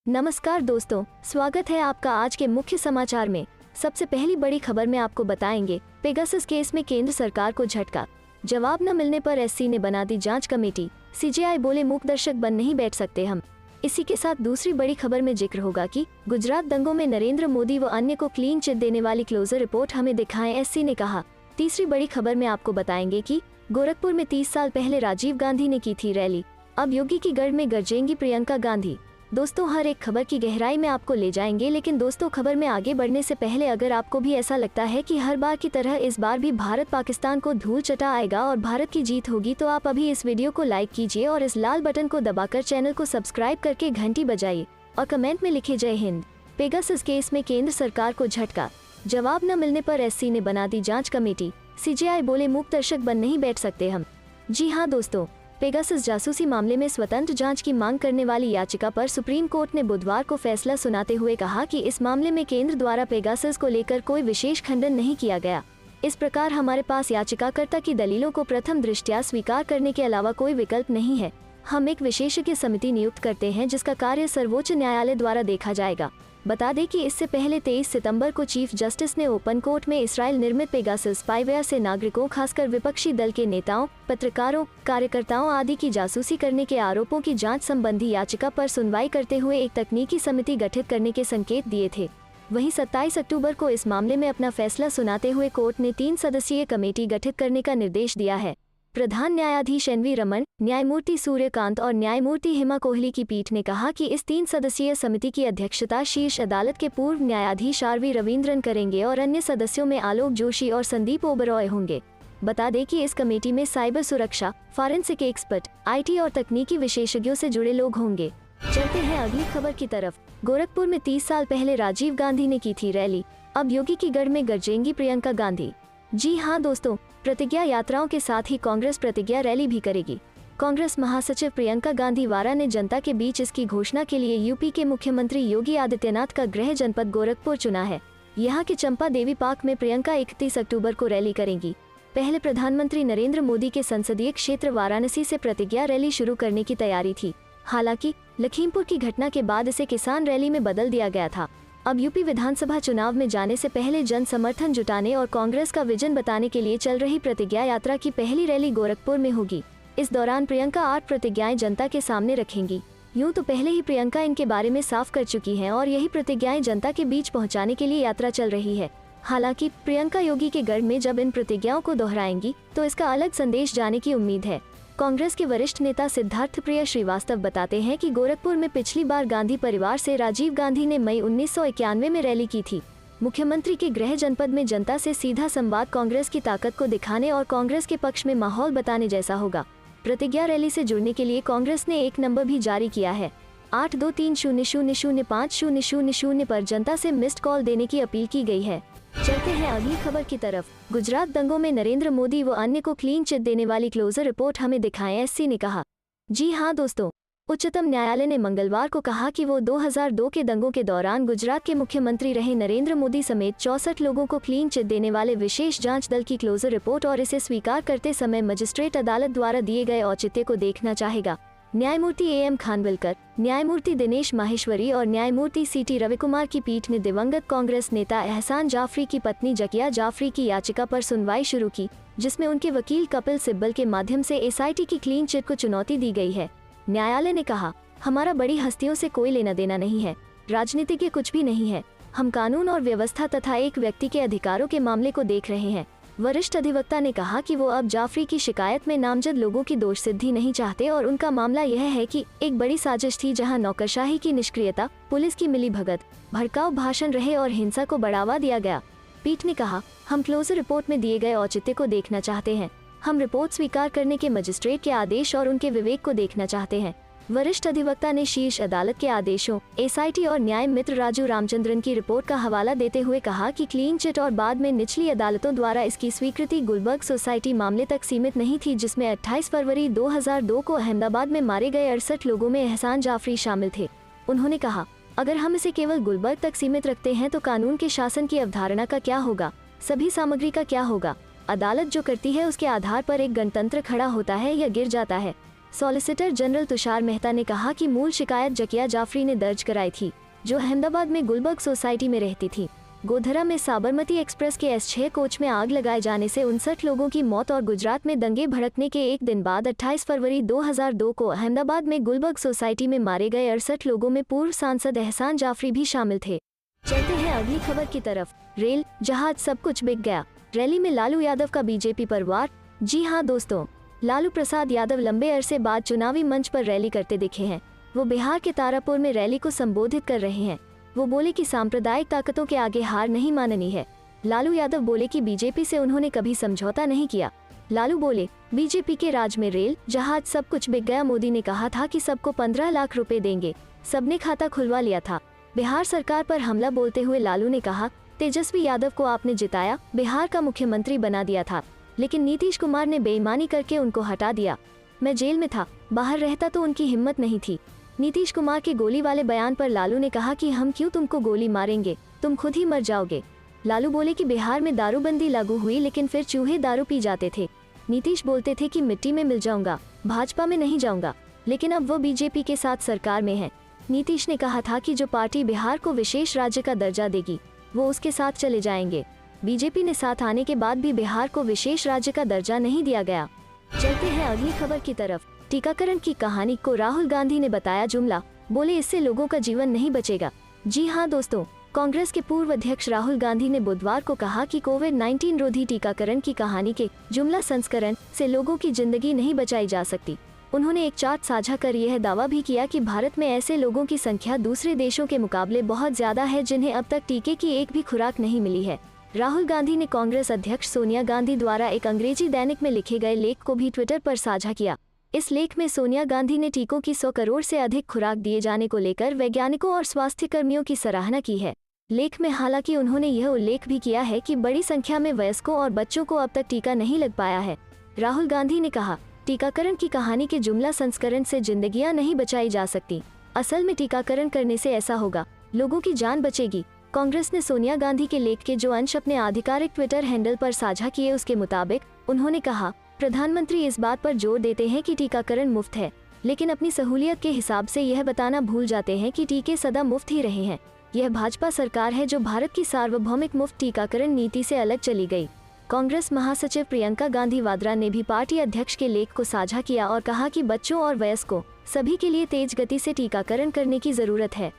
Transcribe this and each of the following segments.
नमस्कार दोस्तों, स्वागत है आपका आज के मुख्य समाचार में। सबसे पहली बड़ी खबर में आपको बताएंगे, पेगासस केस में केंद्र सरकार को झटका। जवाब न मिलने पर एससी ने बना दी जांच कमेटी। सीजेआई बोले मूक दर्शक बन नहीं बैठ सकते हम। इसी के साथ दूसरी बड़ी खबर में जिक्र होगा कि गुजरात दंगों में नरेंद्र मोदी व अन्य को क्लीन चिट देने वाली क्लोजर रिपोर्ट हमें दिखाएं, एससी ने कहा। तीसरी बड़ी खबर में आपको बताएंगे कि गोरखपुर में 30 साल पहले राजीव गांधी ने की थी रैली, अब योगी की गढ़ में गरजेंगी प्रियंका गांधी। दोस्तों, हर एक खबर की गहराई में आपको ले जाएंगे, लेकिन दोस्तों खबर में आगे बढ़ने से पहले अगर आपको भी ऐसा लगता है कि हर बार की तरह इस बार भी भारत पाकिस्तान को धूल चटा आएगा और भारत की जीत होगी, तो आप अभी इस वीडियो को लाइक कीजिए और इस लाल बटन को दबाकर चैनल को सब्सक्राइब करके घंटी बजाइए और कमेंट में लिखे जय हिंद। पेगासस केस में केंद्र सरकार को झटका। जवाब न मिलने पर एससी ने बना दी जाँच कमेटी। सीजेआई बोले मूक दर्शक बन नहीं बैठ सकते हम। जी हाँ दोस्तों, पेगासस जासूसी मामले में स्वतंत्र जांच की मांग करने वाली याचिका पर सुप्रीम कोर्ट ने बुधवार को फैसला सुनाते हुए कहा कि इस मामले में केंद्र द्वारा पेगासस को लेकर कोई विशेष खंडन नहीं किया गया। इस प्रकार हमारे पास याचिकाकर्ता की दलीलों को प्रथम दृष्टया स्वीकार करने के अलावा कोई विकल्प नहीं है। हम एक विशेषज्ञ समिति नियुक्त करते हैं जिसका कार्य सर्वोच्च न्यायालय द्वारा देखा जाएगा। बता दें कि इससे पहले 23 सितंबर को चीफ जस्टिस ने ओपन कोर्ट में इसराइल निर्मित पेगासस स्पाईवेयर से नागरिकों, खासकर विपक्षी दल के नेताओं, पत्रकारों, कार्यकर्ताओं आदि की जासूसी करने के आरोपों की जांच संबंधी याचिका पर सुनवाई करते हुए एक तकनीकी समिति गठित करने के संकेत दिए थे। वहीं 27 अक्टूबर को इस मामले में अपना फैसला सुनाते हुए कोर्ट ने 3 सदस्यीय कमेटी गठित करने का निर्देश दिया है। प्रधान न्यायाधीश एनवी रमन, न्यायमूर्ति सूर्यकांत और न्यायमूर्ति हिमा कोहली की पीठ ने कहा कि इस 3 सदस्यीय समिति की अध्यक्षता शीर्ष अदालत के पूर्व न्यायाधीश आरवी रविंद्रन करेंगे और अन्य सदस्यों में आलोक जोशी और संदीप ओबरॉय होंगे। बता दें कि इस कमेटी में साइबर सुरक्षा, फॉरेंसिक एक्सपर्ट, आईटी और तकनीकी विशेषज्ञों से जुड़े लोग होंगे। चलते हैं अगली खबर की तरफ। गोरखपुर में 30 साल पहले राजीव गांधी ने की थी रैली, अब योगी की गढ़ में गरजेंगी प्रियंका गांधी। जी हाँ दोस्तों, प्रतिज्ञा यात्राओं के साथ ही कांग्रेस प्रतिज्ञा रैली भी करेगी। कांग्रेस महासचिव प्रियंका गांधी वारा ने जनता के बीच इसकी घोषणा के लिए यूपी के मुख्यमंत्री योगी आदित्यनाथ का गृह जनपद गोरखपुर चुना है। यहाँ के चंपा देवी पार्क में प्रियंका 31 अक्टूबर को रैली करेंगी। पहले प्रधानमंत्री नरेंद्र मोदी के संसदीय क्षेत्र वाराणसी से प्रतिज्ञा रैली शुरू करने की तैयारी थी। हालांकि लखीमपुर की घटना के बाद इसे किसान रैली में बदल दिया गया था। अब यूपी विधानसभा चुनाव में जाने से पहले जन समर्थन जुटाने और कांग्रेस का विजन बताने के लिए चल रही प्रतिज्ञा यात्रा की पहली रैली गोरखपुर में होगी। इस दौरान प्रियंका 8 प्रतिज्ञाएं जनता के सामने रखेंगी। यूं तो पहले ही प्रियंका इनके बारे में साफ कर चुकी हैं और यही प्रतिज्ञाएं जनता के बीच पहुंचाने के लिए यात्रा चल रही है। हालांकि प्रियंका योगी के गढ़ में जब इन प्रतिज्ञाओं को दोहराएंगी तो इसका अलग संदेश जाने की उम्मीद है। कांग्रेस के वरिष्ठ नेता सिद्धार्थ प्रिय श्रीवास्तव बताते हैं कि गोरखपुर में पिछली बार गांधी परिवार से राजीव गांधी ने मई 1991 में रैली की थी। मुख्यमंत्री के गृह जनपद में जनता से सीधा संवाद कांग्रेस की ताकत को दिखाने और कांग्रेस के पक्ष में माहौल बताने जैसा होगा। प्रतिज्ञा रैली से जुड़ने के लिए कांग्रेस ने एक नंबर भी जारी किया है। 8230005000 पर जनता से मिस्ड कॉल देने की अपील की गई है। चलते हैं अगली खबर की तरफ। गुजरात दंगों में नरेंद्र मोदी व अन्य को क्लीन चिट देने वाली क्लोजर रिपोर्ट हमें दिखाएं, एससी ने कहा। जी हाँ दोस्तों, उच्चतम न्यायालय ने मंगलवार को कहा कि वो 2002 के दंगों के दौरान गुजरात के मुख्यमंत्री रहे नरेंद्र मोदी समेत 64 लोगों को क्लीन चिट देने वाले विशेष जांच दल की क्लोजर रिपोर्ट और इसे स्वीकार करते समय मजिस्ट्रेट अदालत द्वारा दिए गए औचित्य को देखना चाहेगा। न्यायमूर्ति एएम खानविलकर, न्यायमूर्ति दिनेश माहेश्वरी और न्यायमूर्ति सीटी रविकुमार की पीठ ने दिवंगत कांग्रेस नेता एहसान जाफरी की पत्नी जकिया जाफरी की याचिका पर सुनवाई शुरू की, जिसमें उनके वकील कपिल सिब्बल के माध्यम से एसआईटी की क्लीन चिट को चुनौती दी गई है। न्यायालय ने कहा, हमारा बड़ी हस्तियों से कोई लेना देना नहीं है, राजनीतिज्ञ कुछ भी नहीं है, हम कानून और व्यवस्था तथा एक व्यक्ति के अधिकारों के मामले को देख रहे हैं। वरिष्ठ अधिवक्ता ने कहा कि वो अब जाफरी की शिकायत में नामजद लोगों की दोष सिद्धि नहीं चाहते और उनका मामला यह है कि एक बड़ी साजिश थी जहां नौकरशाही की निष्क्रियता, पुलिस की मिलीभगत, भड़काऊ भाषण रहे और हिंसा को बढ़ावा दिया गया। पीठ ने कहा, हम क्लोजर रिपोर्ट में दिए गए औचित्य को देखना चाहते हैं। हम रिपोर्ट स्वीकार करने के मजिस्ट्रेट के आदेश और उनके विवेक को देखना चाहते हैं। वरिष्ठ अधिवक्ता ने शीर्ष अदालत के आदेशों, एसआईटी और न्याय मित्र राजू रामचंद्रन की रिपोर्ट का हवाला देते हुए कहा कि क्लीन चिट और बाद में निचली अदालतों द्वारा इसकी स्वीकृति गुलबर्ग सोसाइटी मामले तक सीमित नहीं थी, जिसमें 28 फरवरी 2002 को अहमदाबाद में मारे गए 68 लोगों में एहसान जाफरी शामिल थे। उन्होंने कहा, अगर हम इसे केवल गुलबर्ग तक सीमित रखते हैं तो कानून के शासन की अवधारणा का क्या होगा, सभी सामग्री का क्या होगा। अदालत जो करती है उसके आधार पर एक गणतंत्र खड़ा होता है या गिर जाता है। सॉलिसिटर जनरल तुषार मेहता ने कहा कि मूल शिकायत जकिया जाफरी ने दर्ज कराई थी, जो अहमदाबाद में गुलबर्ग सोसाइटी में रहती थी। गोधरा में साबरमती एक्सप्रेस के S6 कोच में आग लगाए जाने से 59 लोगों की मौत और गुजरात में दंगे भड़कने के एक दिन बाद 28 फरवरी 2002 को अहमदाबाद में गुलबर्ग सोसाइटी में मारे गए 68 लोगों में पूर्व सांसद एहसान जाफरी भी शामिल थे। चलते हैं अगली खबर की तरफ। रेल, जहाज, सब कुछ बिक गया। रैली में लालू यादव का बीजेपी पर वार। जी हाँ दोस्तों, लालू प्रसाद यादव लंबे अरसे बाद चुनावी मंच पर रैली करते दिखे हैं। वो बिहार के तारापुर में रैली को संबोधित कर रहे हैं। वो बोले कि सांप्रदायिक ताकतों के आगे हार नहीं माननी है। लालू यादव बोले कि बीजेपी से उन्होंने कभी समझौता नहीं किया। लालू बोले, बीजेपी के राज में रेल, जहाज, सब कुछ बिक गया। मोदी ने कहा था कि सबको 15 लाख रुपए देंगे, सबने खाता खुलवा लिया था। बिहार सरकार पर हमला बोलते हुए लालू ने कहा, तेजस्वी यादव को आपने जिताया, बिहार का मुख्यमंत्री बना दिया था, लेकिन नीतीश कुमार ने बेईमानी करके उनको हटा दिया। मैं जेल में था, बाहर रहता तो उनकी हिम्मत नहीं थी। नीतीश कुमार के गोली वाले बयान पर लालू ने कहा कि हम क्यों तुमको गोली मारेंगे, तुम खुद ही मर जाओगे। लालू बोले कि बिहार में दारूबंदी लागू हुई, लेकिन फिर चूहे दारू पी जाते थे। नीतीश बोलते थे कि मिट्टी में मिल जाऊंगा, भाजपा में नहीं जाऊंगा, लेकिन अब वो बीजेपी के साथ सरकार में है। नीतीश ने कहा था कि जो पार्टी बिहार को विशेष राज्य का दर्जा देगी, वो उसके साथ चले जाएंगे। बीजेपी ने साथ आने के बाद भी बिहार को विशेष राज्य का दर्जा नहीं दिया गया। चलते हैं अगली खबर की तरफ। टीकाकरण की कहानी को राहुल गांधी ने बताया जुमला, बोले इससे लोगों का जीवन नहीं बचेगा। जी हाँ दोस्तों, कांग्रेस के पूर्व अध्यक्ष राहुल गांधी ने बुधवार को कहा कि कोविड-19 रोधी टीकाकरण की कहानी के जुमला संस्करण से लोगों की जिंदगी नहीं बचाई जा सकती। उन्होंने एक चार्ट साझा कर यह दावा भी किया कि भारत में ऐसे लोगों की संख्या दूसरे देशों के मुकाबले बहुत ज्यादा है जिन्हें अब तक टीके की एक भी खुराक नहीं मिली है। राहुल गांधी ने कांग्रेस अध्यक्ष सोनिया गांधी द्वारा एक अंग्रेजी दैनिक में लिखे गए लेख को भी ट्विटर पर साझा किया। इस लेख में सोनिया गांधी ने टीकों की 100 करोड़ से अधिक खुराक दिए जाने को लेकर वैज्ञानिकों और स्वास्थ्य कर्मियों की सराहना की है। लेख में हालांकि उन्होंने यह उल्लेख भी किया है कि बड़ी संख्या में वयस्कों और बच्चों को अब तक टीका नहीं लग पाया है। राहुल गांधी ने कहा, टीकाकरण की कहानी के जुमला संस्करण से जिंदगियां नहीं बचाई जा सकती। असल में टीकाकरण करने से ऐसा होगा, लोगों की जान बचेगी। कांग्रेस ने सोनिया गांधी के लेख के जो अंश अपने आधिकारिक ट्विटर हैंडल पर साझा किए, उसके मुताबिक उन्होंने कहा, प्रधानमंत्री इस बात पर जोर देते हैं कि टीकाकरण मुफ्त है, लेकिन अपनी सहूलियत के हिसाब से यह बताना भूल जाते हैं कि टीके सदा मुफ्त ही रहे हैं। यह भाजपा सरकार है जो भारत की सार्वभौमिक मुफ्त टीकाकरण नीति से अलग चली गई। कांग्रेस महासचिव प्रियंका गांधी वाड्रा ने भी पार्टी अध्यक्ष के लेख को साझा किया और कहा कि बच्चों और वयस्कों सभी के लिए तेज गति से टीकाकरण करने की जरूरत है।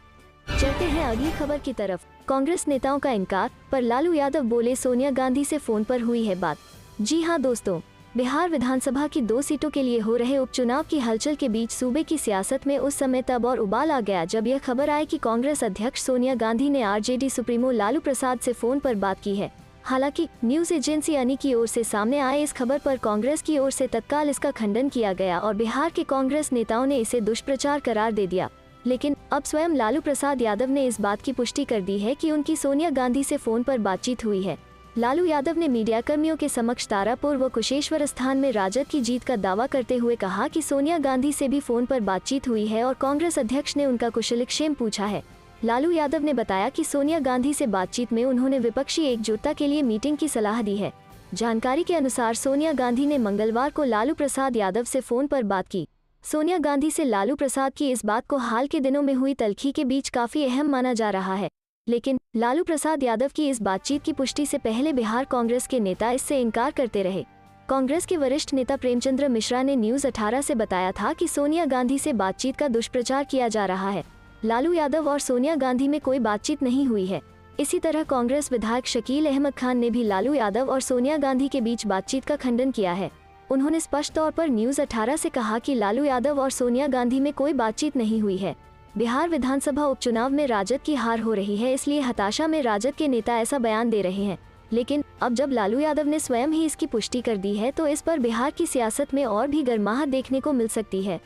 चलते हैं अगली खबर की तरफ। कांग्रेस नेताओं का इनकार पर लालू यादव बोले, सोनिया गांधी से फोन पर हुई है बात। जी हाँ दोस्तों, बिहार विधानसभा की 2 सीटों के लिए हो रहे उपचुनाव की हलचल के बीच सूबे की सियासत में उस समय तब और उबाल आ गया जब यह खबर आई कि कांग्रेस अध्यक्ष सोनिया गांधी ने आरजेडी सुप्रीमो लालू प्रसाद से फोन पर बात की है। हालांकि न्यूज एजेंसी अनी की ओर से सामने आए इस खबर पर कांग्रेस की ओर से तत्काल इसका खंडन किया गया और बिहार के कांग्रेस नेताओं ने इसे दुष्प्रचार करार दे दिया। लेकिन अब स्वयं लालू प्रसाद यादव ने इस बात की पुष्टि कर दी है कि उनकी सोनिया गांधी से फोन पर बातचीत हुई है। लालू यादव ने मीडिया कर्मियों के समक्ष तारापुर व कुशेश्वर स्थान में राजद की जीत का दावा करते हुए कहा कि सोनिया गांधी से भी फोन पर बातचीत हुई है और कांग्रेस अध्यक्ष ने उनका कुशलक्षेम पूछा है। लालू यादव ने बताया कि सोनिया गांधी से बातचीत में उन्होंने विपक्षी एकजुटता के लिए मीटिंग की सलाह दी है। जानकारी के अनुसार सोनिया गांधी ने मंगलवार को लालू प्रसाद यादव से फोन पर बात की। सोनिया गांधी से लालू प्रसाद की इस बात को हाल के दिनों में हुई तल्खी के बीच काफी अहम माना जा रहा है, लेकिन लालू प्रसाद यादव की इस बातचीत की पुष्टि से पहले बिहार कांग्रेस के नेता इससे इनकार करते रहे। कांग्रेस के वरिष्ठ नेता प्रेमचंद्र मिश्रा ने न्यूज 18 से बताया था कि सोनिया गांधी से बातचीत का दुष्प्रचार किया जा रहा है। लालू यादव और सोनिया गांधी में कोई बातचीत नहीं हुई है। इसी तरह कांग्रेस विधायक शकील अहमद खान ने भी लालू यादव और सोनिया गांधी के बीच बातचीत का खंडन किया है। उन्होंने स्पष्ट तौर पर न्यूज 18 से कहा कि लालू यादव और सोनिया गांधी में कोई बातचीत नहीं हुई है। बिहार विधानसभा उपचुनाव में राजद की हार हो रही है, इसलिए हताशा में राजद के नेता ऐसा बयान दे रहे हैं। लेकिन अब जब लालू यादव ने स्वयं ही इसकी पुष्टि कर दी है तो इस पर बिहार की सियासत में और भी गर्माहट देखने को मिल सकती है।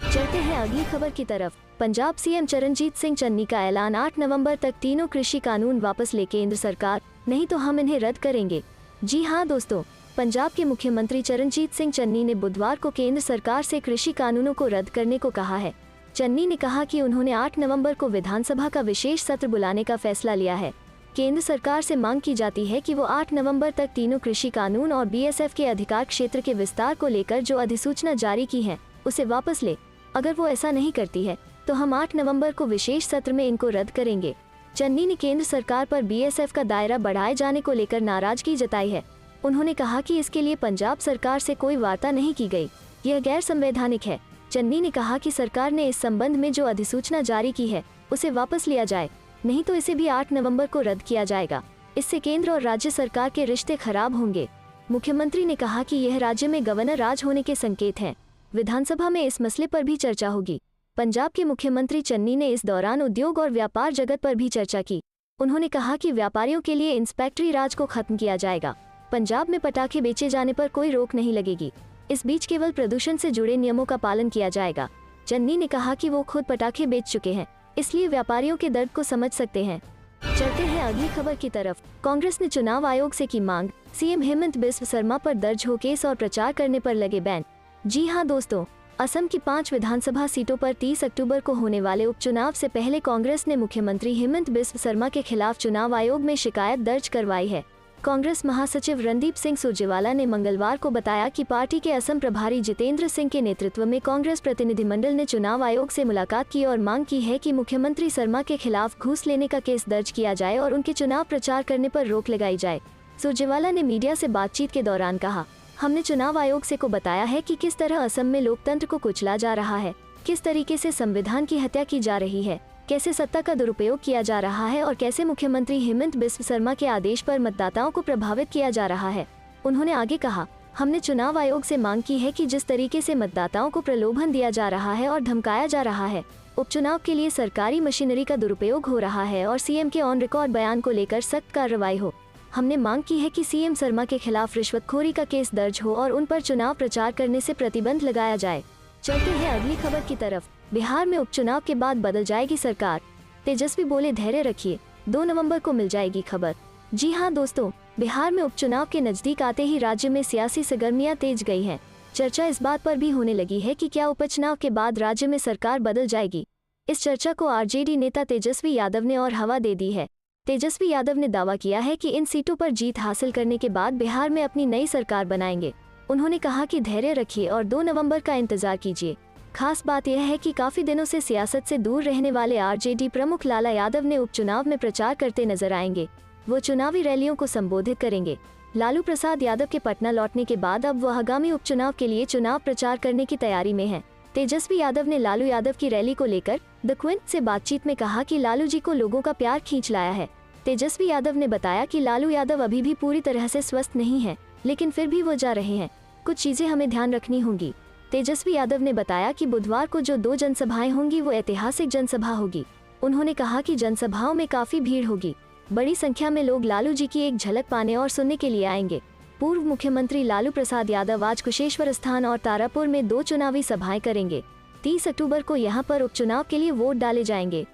चलते हैं अगली खबर की तरफ। पंजाब सीएम चरणजीत सिंह चन्नी का ऐलान, 8 नवंबर तक तीनों कृषि कानून वापस ले केंद्र सरकार, नहीं तो हम इन्हें रद्द करेंगे। जी हाँ दोस्तों, पंजाब के मुख्यमंत्री चरणजीत सिंह चन्नी ने बुधवार को केंद्र सरकार से कृषि कानूनों को रद्द करने को कहा है। चन्नी ने कहा कि उन्होंने 8 नवंबर को विधानसभा का विशेष सत्र बुलाने का फैसला लिया है। केंद्र सरकार से मांग की जाती है कि वो 8 नवंबर तक तीनों कृषि कानून और बीएसएफ के अधिकार क्षेत्र के विस्तार को लेकर जो अधिसूचना जारी की है उसे वापस ले। अगर वो ऐसा नहीं करती है तो हम 8 नवंबर को विशेष सत्र में इनको रद्द करेंगे। चन्नी ने केंद्र सरकार पर बीएसएफ का दायरा बढ़ाए जाने को लेकर नाराजगी जताई है। उन्होंने कहा कि इसके लिए पंजाब सरकार से कोई वार्ता नहीं की गई, यह गैर संवैधानिक है। चन्नी ने कहा कि सरकार ने इस संबंध में जो अधिसूचना जारी की है उसे वापस लिया जाए, नहीं तो इसे भी 8 नवंबर को रद्द किया जाएगा। इससे केंद्र और राज्य सरकार के रिश्ते खराब होंगे। मुख्यमंत्री ने कहा कि यह राज्य में गवर्नर राज होने के संकेत हैं। विधानसभा में इस मसले पर भी चर्चा होगी। पंजाब के मुख्यमंत्री चन्नी ने इस दौरान उद्योग और व्यापार जगत पर भी चर्चा की। उन्होंने कहा कि व्यापारियों के लिए इंस्पेक्टरी राज को खत्म किया जाएगा। पंजाब में पटाखे बेचे जाने पर कोई रोक नहीं लगेगी। इस बीच केवल प्रदूषण से जुड़े नियमों का पालन किया जाएगा। चन्नी ने कहा कि वो खुद पटाखे बेच चुके हैं, इसलिए व्यापारियों के दर्द को समझ सकते हैं। चलते हैं अगली खबर की तरफ। कांग्रेस ने चुनाव आयोग से की मांग, सीएम हेमंत बिस्व शर्मा पर दर्ज हो केस और प्रचार करने पर लगे बैन। जी हां दोस्तों, असम की 5 विधानसभा सीटों पर 30 अक्टूबर को होने वाले उपचुनाव से पहले कांग्रेस ने मुख्यमंत्री हेमंत बिस्व शर्मा के खिलाफ चुनाव आयोग में शिकायत दर्ज करवाई है। कांग्रेस महासचिव रणदीप सिंह सुरजेवाला ने मंगलवार को बताया कि पार्टी के असम प्रभारी जितेंद्र सिंह के नेतृत्व में कांग्रेस प्रतिनिधिमंडल ने चुनाव आयोग से मुलाकात की और मांग की है कि मुख्यमंत्री शर्मा के खिलाफ घूस लेने का केस दर्ज किया जाए और उनके चुनाव प्रचार करने पर रोक लगाई जाए। सुरजेवाला ने मीडिया से बातचीत के दौरान कहा, हमने चुनाव आयोग से को बताया है कि किस तरह असम में लोकतंत्र को कुचला जा रहा है, किस तरीके से संविधान की हत्या की जा रही है, कैसे सत्ता का दुरुपयोग किया जा रहा है और कैसे मुख्यमंत्री हेमंत बिस्व शर्मा के आदेश पर मतदाताओं को प्रभावित किया जा रहा है। उन्होंने आगे कहा, हमने चुनाव आयोग से मांग की है कि जिस तरीके से मतदाताओं को प्रलोभन दिया जा रहा है और धमकाया जा रहा है, उपचुनाव के लिए सरकारी मशीनरी का दुरुपयोग हो रहा है और सीएम के ऑन रिकॉर्ड बयान को लेकर सख्त कार्रवाई हो। हमने मांग की है कि सीएम शर्मा के खिलाफ रिश्वतखोरी का केस दर्ज हो और उन पर चुनाव प्रचार करने से प्रतिबंध लगाया जाए। चलते हैं अगली खबर की तरफ। बिहार में उपचुनाव के बाद बदल जाएगी सरकार, तेजस्वी बोले धैर्य रखिए, 2 नवंबर को मिल जाएगी खबर। जी हां दोस्तों, बिहार में उपचुनाव के नजदीक आते ही राज्य में सियासी सरगर्मियां तेज गई हैं। चर्चा इस बात पर भी होने लगी है कि क्या उपचुनाव के बाद राज्य में सरकार बदल जाएगी। इस चर्चा को आरजेडी नेता तेजस्वी यादव ने और हवा दे दी है। तेजस्वी यादव ने दावा किया है कि इन सीटों पर जीत हासिल करने के बाद बिहार में अपनी नई सरकार बनाएंगे। उन्होंने कहा कि धैर्य रखिए और 2 नवंबर का इंतजार कीजिए। खास बात यह है कि काफी दिनों से सियासत से दूर रहने वाले आरजेडी प्रमुख लाला यादव ने उपचुनाव में प्रचार करते नजर आएंगे। वो चुनावी रैलियों को संबोधित करेंगे। लालू प्रसाद यादव के पटना लौटने के बाद अब वह आगामी उपचुनाव के लिए चुनाव प्रचार करने की तैयारी में हैं। तेजस्वी यादव ने लालू यादव की रैली को लेकर द क्विंट से बातचीत में कहा कि लालू जी को लोगों का प्यार खींच लाया है। तेजस्वी यादव ने बताया कि लालू यादव अभी भी पूरी तरह से स्वस्थ नहीं है, लेकिन फिर भी वो जा रहे हैं। कुछ चीजें हमें ध्यान रखनी होंगी। तेजस्वी यादव ने बताया कि बुधवार को जो 2 जनसभाएं होंगी वो ऐतिहासिक जनसभा होगी। उन्होंने कहा कि जनसभाओं में काफी भीड़ होगी, बड़ी संख्या में लोग लालू जी की एक झलक पाने और सुनने के लिए आएंगे। पूर्व मुख्यमंत्री लालू प्रसाद यादव आज कुशेश्वर स्थान और तारापुर में 2 चुनावी सभाएं करेंगे। 30 अक्टूबर को यहां पर उपचुनाव के लिए वोट डाले जाएंगे।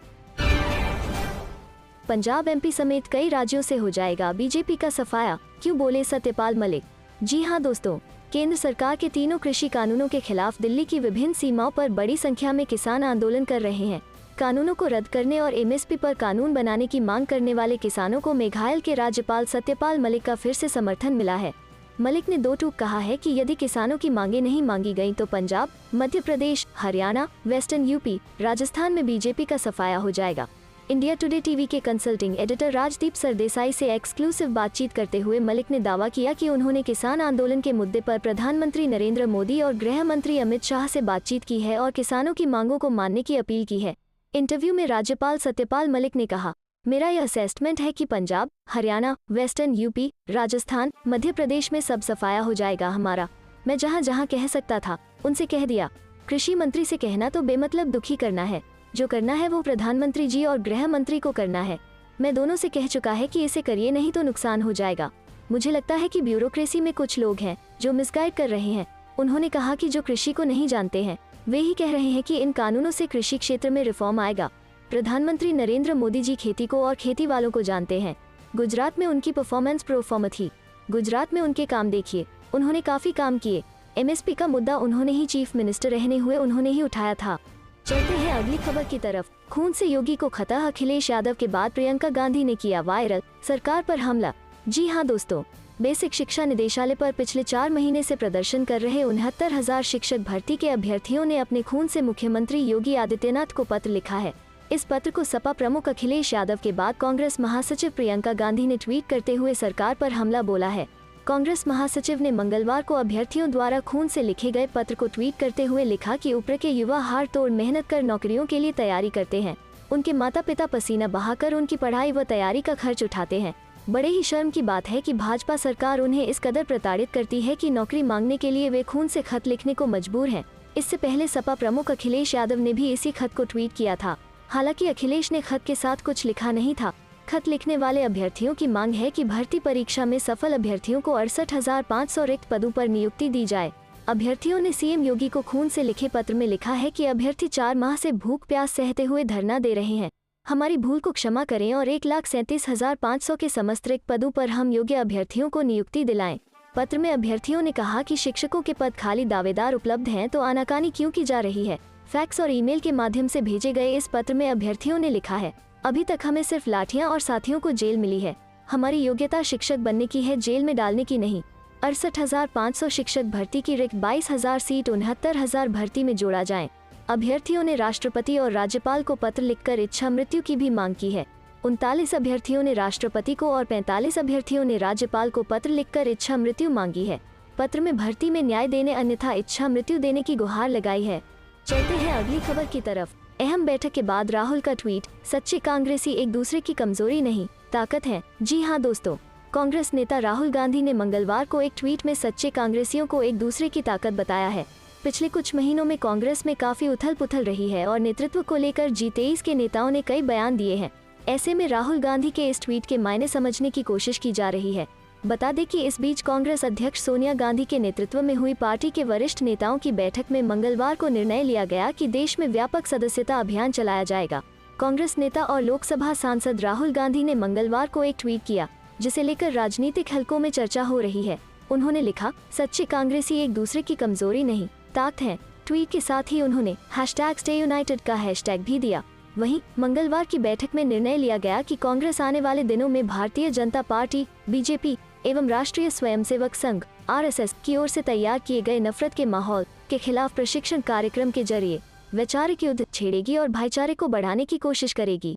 पंजाब एमपी समेत कई राज्यों से हो जाएगा बीजेपी का सफाया, क्यों बोले सत्यपाल मलिक। जी हां दोस्तों, केंद्र सरकार के तीनों कृषि कानूनों के खिलाफ दिल्ली की विभिन्न सीमाओं पर बड़ी संख्या में किसान आंदोलन कर रहे हैं। कानूनों को रद्द करने और एमएसपी पर कानून बनाने की मांग करने वाले किसानों को मेघालय के राज्यपाल सत्यपाल मलिक का फिर से समर्थन मिला है। मलिक ने 2 टूक कहा है कि यदि किसानों की मांगे नहीं मांगी गई तो पंजाब, मध्य प्रदेश, हरियाणा, वेस्टर्न यूपी, राजस्थान में बीजेपी का सफाया हो जाएगा। इंडिया टुडे टीवी के कंसल्टिंग एडिटर राजदीप सरदेसाई से एक्सक्लूसिव बातचीत करते हुए मलिक ने दावा किया कि उन्होंने किसान आंदोलन के मुद्दे पर प्रधानमंत्री नरेंद्र मोदी और गृह मंत्री अमित शाह से बातचीत की है और किसानों की मांगों को मानने की अपील की है। इंटरव्यू में राज्यपाल सत्यपाल मलिक ने कहा, मेरा यह असेसमेंट है कि पंजाब, हरियाणा, वेस्टर्न यूपी, राजस्थान, मध्य प्रदेश में सब सफाया हो जाएगा हमारा। मैं जहाँ जहाँ कह सकता था उनसे कह दिया। कृषि मंत्री से कहना तो बेमतलब दुखी करना है, जो करना है वो प्रधानमंत्री जी और गृह मंत्री को करना है। मैं दोनों से कह चुका है कि इसे करिए नहीं तो नुकसान हो जाएगा। मुझे लगता है कि ब्यूरोक्रेसी में कुछ लोग हैं जो मिसगाइड कर रहे हैं। उन्होंने कहा कि जो कृषि को नहीं जानते हैं वे ही कह रहे हैं कि इन कानूनों से कृषि क्षेत्र में रिफॉर्म आएगा। प्रधानमंत्री नरेंद्र मोदी जी खेती को और खेती वालों को जानते हैं। गुजरात में उनकी परफॉर्मेंस प्रोफॉर्म थी। गुजरात में उनके काम देखिए, उन्होंने काफी काम किए। एमएसपी का मुद्दा उन्होंने ही चीफ मिनिस्टर रहने हुए उन्होंने ही उठाया था। चलते हैं अगली खबर की तरफ। खून से योगी को खता, अखिलेश यादव के बाद प्रियंका गांधी ने किया वायरल, सरकार पर हमला। जी हां दोस्तों, बेसिक शिक्षा निदेशालय पर पिछले 4 महीने से प्रदर्शन कर रहे 69,000 शिक्षक भर्ती के अभ्यर्थियों ने अपने खून से मुख्यमंत्री योगी आदित्यनाथ को पत्र लिखा है। इस पत्र को सपा प्रमुख अखिलेश यादव के बाद कांग्रेस महासचिव प्रियंका गांधी ने ट्वीट करते हुए सरकार पर हमला बोला है। कांग्रेस महासचिव ने मंगलवार को अभ्यर्थियों द्वारा खून से लिखे गए पत्र को ट्वीट करते हुए लिखा कि ऊपर के युवा हाड़ तोड़ मेहनत कर नौकरियों के लिए तैयारी करते हैं। उनके माता पिता पसीना बहाकर उनकी पढ़ाई व तैयारी का खर्च उठाते हैं। बड़े ही शर्म की बात है कि भाजपा सरकार उन्हें इस कदर प्रताड़ित करती है कि नौकरी मांगने के लिए वे खून से खत लिखने को मजबूर हैं। इससे पहले सपा प्रमुख अखिलेश यादव ने भी इसी खत को ट्वीट किया था। हालांकि अखिलेश ने खत के साथ कुछ लिखा नहीं था। खत लिखने वाले अभ्यर्थियों की मांग है कि भर्ती परीक्षा में सफल अभ्यर्थियों को 68,500 रिक्त पदों पर नियुक्ति दी जाए। अभ्यर्थियों ने सीएम योगी को खून से लिखे पत्र में लिखा है कि अभ्यर्थी 4 माह से भूख प्यास सहते हुए धरना दे रहे हैं। हमारी भूल को क्षमा करें और 1,37,500 के समस्त रिक्त पदों पर हम योग्य अभ्यर्थियों को नियुक्ति दिलाएं। पत्र में अभ्यर्थियों ने कहा कि शिक्षकों के पद खाली दावेदार उपलब्ध हैं तो आनाकानी क्यों की जा रही है। फैक्स और ईमेल के माध्यम से भेजे गए इस पत्र में अभ्यर्थियों ने लिखा है, अभी तक हमें सिर्फ लाठियां और साथियों को जेल मिली है। हमारी योग्यता शिक्षक बनने की है, जेल में डालने की नहीं। 68,500 शिक्षक भर्ती की रिक्त 22,000 सीट 69,000 भर्ती में जोड़ा जाए। अभ्यर्थियों ने राष्ट्रपति और राज्यपाल को पत्र लिखकर इच्छा मृत्यु की भी मांग की है। 39 अभ्यर्थियों ने राष्ट्रपति को और 45 अभ्यर्थियों ने राज्यपाल को पत्र लिखकर इच्छा मृत्यु मांगी है। पत्र में भर्ती में न्याय देने अन्यथा इच्छा मृत्यु देने की गुहार लगाई है। चलते हैं अगली खबर की तरफ। अहम बैठक के बाद राहुल का ट्वीट, सच्चे कांग्रेसी एक दूसरे की कमजोरी नहीं ताकत है। जी हां दोस्तों, कांग्रेस नेता राहुल गांधी ने मंगलवार को एक ट्वीट में सच्चे कांग्रेसियों को एक दूसरे की ताकत बताया है। पिछले कुछ महीनों में कांग्रेस में काफी उथल पुथल रही है और नेतृत्व को लेकर G23 के नेताओं ने कई बयान दिए हैं। ऐसे में राहुल गांधी के इस ट्वीट के मायने समझने की कोशिश की जा रही है। बता दें कि इस बीच कांग्रेस अध्यक्ष सोनिया गांधी के नेतृत्व में हुई पार्टी के वरिष्ठ नेताओं की बैठक में मंगलवार को निर्णय लिया गया कि देश में व्यापक सदस्यता अभियान चलाया जाएगा। कांग्रेस नेता और लोकसभा सांसद राहुल गांधी ने मंगलवार को एक ट्वीट किया, जिसे लेकर राजनीतिक हलकों में चर्चा हो रही है। उन्होंने लिखा, सच्चे कांग्रेसी एक दूसरे की कमजोरी नहीं ताकत है। ट्वीट के साथ ही उन्होंने #StayUnited का हैशटैग भी दिया। वहीं मंगलवार की बैठक में निर्णय लिया गया कि कांग्रेस आने वाले दिनों में भारतीय जनता पार्टी, बीजेपी एवं राष्ट्रीय स्वयंसेवक संघ (RSS) की ओर से तैयार किए गए नफरत के माहौल के खिलाफ प्रशिक्षण कार्यक्रम के जरिए वैचारिक युद्ध छेड़ेगी और भाईचारे को बढ़ाने की कोशिश करेगी।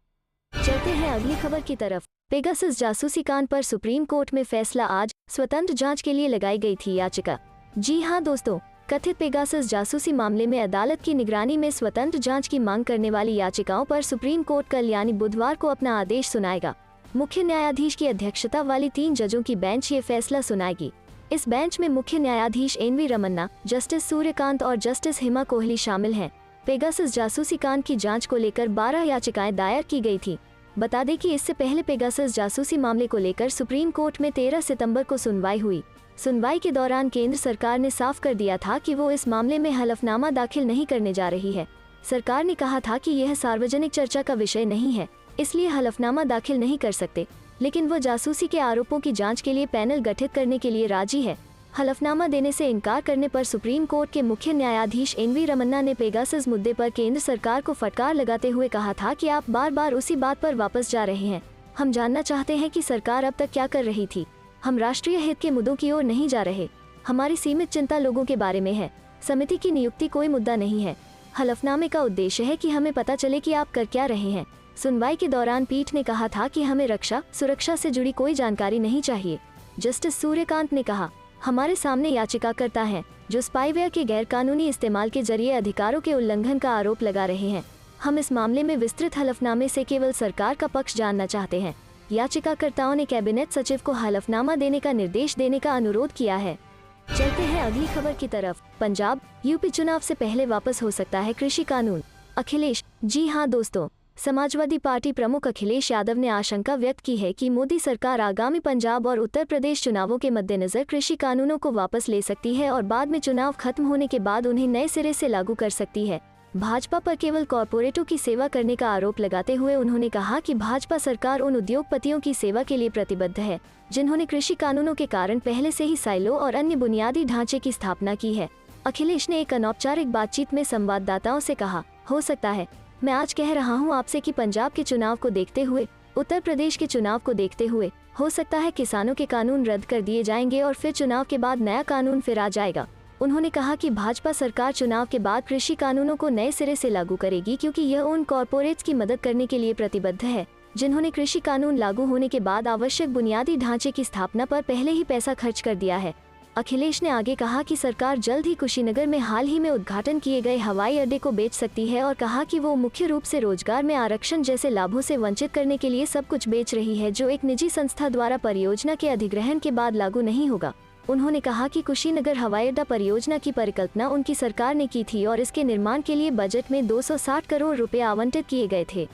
चलते हैं अगली खबर की तरफ। पेगासस जासूसी कांड पर सुप्रीम कोर्ट में फैसला आज, स्वतंत्र जांच के लिए लगाई गई थी याचिका। जी हां दोस्तों, कथित पेगासस जासूसी मामले में अदालत की निगरानी में स्वतंत्र जांच की मांग करने वाली याचिकाओं पर सुप्रीम कोर्ट कल यानी बुधवार को अपना आदेश सुनाएगा। मुख्य न्यायाधीश की अध्यक्षता वाली 3 जजों की बेंच ये फैसला सुनाएगी। इस बेंच में मुख्य न्यायाधीश NV रमन्ना, जस्टिस सूर्यकांत और जस्टिस हिमा कोहली शामिल हैं। पेगासस जासूसी कांड की जांच को लेकर 12 याचिकाएं दायर की गई थी। बता दें कि इससे पहले पेगासस जासूसी मामले को लेकर सुप्रीम कोर्ट में 13 सितंबर को सुनवाई हुई। सुनवाई के दौरान केंद्र सरकार ने साफ कर दिया था कि वो इस मामले में हलफनामा दाखिल नहीं करने जा रही है। सरकार ने कहा था कि यह सार्वजनिक चर्चा का विषय नहीं है, इसलिए हलफनामा दाखिल नहीं कर सकते, लेकिन वो जासूसी के आरोपों की जांच के लिए पैनल गठित करने के लिए राजी है। हलफनामा देने से इनकार करने पर सुप्रीम कोर्ट के मुख्य न्यायाधीश NV रमन्ना ने पेगासस मुद्दे पर केंद्र सरकार को फटकार लगाते हुए कहा था कि आप बार बार उसी बात पर वापस जा रहे हैं। हम जानना चाहते हैं कि सरकार अब तक क्या कर रही थी। हम राष्ट्रीय हित के मुद्दों की ओर नहीं जा रहे। हमारी सीमित चिंता लोगों के बारे में है। समिति की नियुक्ति कोई मुद्दा नहीं है। हलफनामे का उद्देश्य है कि हमें पता चले कि आप कर क्या रहे हैं। सुनवाई के दौरान पीठ ने कहा था कि हमें रक्षा सुरक्षा से जुड़ी कोई जानकारी नहीं चाहिए। जस्टिस सूर्यकांत ने कहा, हमारे सामने याचिकाकर्ता हैं जो स्पाईवेयर के गैरकानूनी इस्तेमाल के जरिए अधिकारों के उल्लंघन का आरोप लगा रहे हैं। हम इस मामले में विस्तृत हलफनामे से केवल सरकार का पक्ष जानना चाहते हैं। याचिकाकर्ताओं ने कैबिनेट सचिव को हलफनामा देने का निर्देश देने का अनुरोध किया है। चलते हैं अगली खबर की तरफ। पंजाब, यूपी चुनाव से पहले वापस हो सकता है कृषि कानून, अखिलेश। जी हां दोस्तों, समाजवादी पार्टी प्रमुख अखिलेश यादव ने आशंका व्यक्त की है कि मोदी सरकार आगामी पंजाब और उत्तर प्रदेश चुनावों के मद्देनजर कृषि कानूनों को वापस ले सकती है और बाद में चुनाव खत्म होने के बाद उन्हें नए सिरे से लागू कर सकती है। भाजपा पर केवल कॉरपोरेटों की सेवा करने का आरोप लगाते हुए उन्होंने कहा कि भाजपा सरकार उन उद्योगपतियों की सेवा के लिए प्रतिबद्ध है जिन्होंने कृषि कानूनों के कारण पहले से ही साइलो और अन्य बुनियादी ढांचे की स्थापना की है। अखिलेश ने एक अनौपचारिक बातचीत में संवाददाताओं से कहा, हो सकता है मैं आज कह रहा हूं आपसे कि पंजाब के चुनाव को देखते हुए उत्तर प्रदेश के चुनाव को देखते हुए हो सकता है किसानों के कानून रद्द कर दिए जाएंगे और फिर चुनाव के बाद नया कानून फिर आ जाएगा। उन्होंने कहा कि भाजपा सरकार चुनाव के बाद कृषि कानूनों को नए सिरे से लागू करेगी, क्योंकि यह उन कॉरपोरेट्स की मदद करने के लिए प्रतिबद्ध है जिन्होंने कृषि कानून लागू होने के बाद आवश्यक बुनियादी ढांचे की स्थापना पर पहले ही पैसा खर्च कर दिया है। अखिलेश ने आगे कहा कि सरकार जल्द ही कुशीनगर में हाल ही में उद्घाटन किए गए हवाई अड्डे को बेच सकती है और कहा कि वो मुख्य रूप से रोजगार में आरक्षण जैसे लाभों से वंचित करने के लिए सब कुछ बेच रही है, जो एक निजी संस्था द्वारा परियोजना के अधिग्रहण के बाद लागू नहीं होगा। उन्होंने कहा कि कुशीनगर हवाई अड्डा परियोजना की परिकल्पना उनकी सरकार ने की थी और इसके निर्माण के लिए बजट में 260 करोड़ रुपए आवंटित किए गए थे।